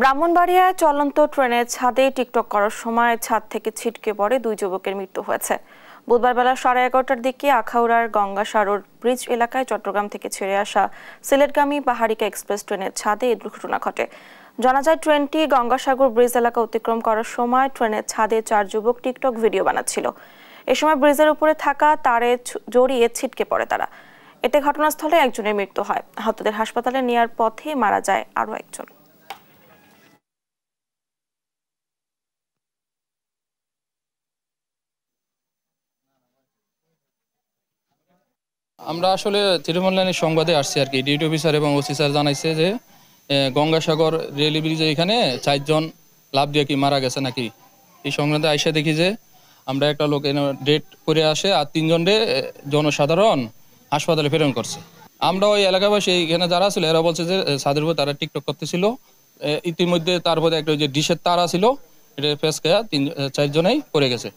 ব্রাহ্মণবাড়িয়ায় চলন্ত ট্রেনের ছাদে টিকটক করার সময় ছাদ থেকে ছিটকে পড়ে দুই যুবকের মৃত্যু হয়েছে। বুধবার বেলা 11:30টার দিকে আখাউড়ার গঙ্গাসাগর ব্রিজ এলাকায় চট্টগ্রাম থেকে ছেড়ে আসা সিলেটগামী পাহাড়িকা এক্সপ্রেস ট্রেনের ছাদে এই দুর্ঘটনা ঘটে। জানা যায়, ট্রেনটি গঙ্গাসাগর ব্রিজ এলাকা অতিক্রম করার সময় ট্রেনের ছাদে 4 যুবক টিকটক ভিডিও বানাচ্ছিল। এ সময় ব্রিজের উপরে থাকা তারে জড়িয়ে ছিটকে পড়ে তারা। এতে ঘটনাস্থলে একজনের মৃত্যু হয়। আহতদের হাসপাতালে নেয়ার পথে মারা যায় আরও একজন। আমরা আসলে তৃণমূল লাইনের সংবাদে আসছি আর কি। ডিউটি অফিসার এবং ওসি স্যার জানাইছে যে গঙ্গাসাগর রেল ব্রিজে এখানে 4 জন লাফ দিয়ে কি মারা গেছে নাকি। এই সংক্রান্তে আইসা দেখি যে আমরা একটা লোক ডেট করে আসে আর 3 জনরে জনসাধারণ হাসপাতালে প্রেরণ করছে। আমরা ওই এলাকাবাসী এখানে যারা ছিল এরা বলছে যে ছাদের উপর তারা টিকটক করতেছিল। ইতিমধ্যে তারপরে একটা যে ডিশের তারা ছিল এটা ফেস খেয়া 4 জনেই পড়ে গেছে।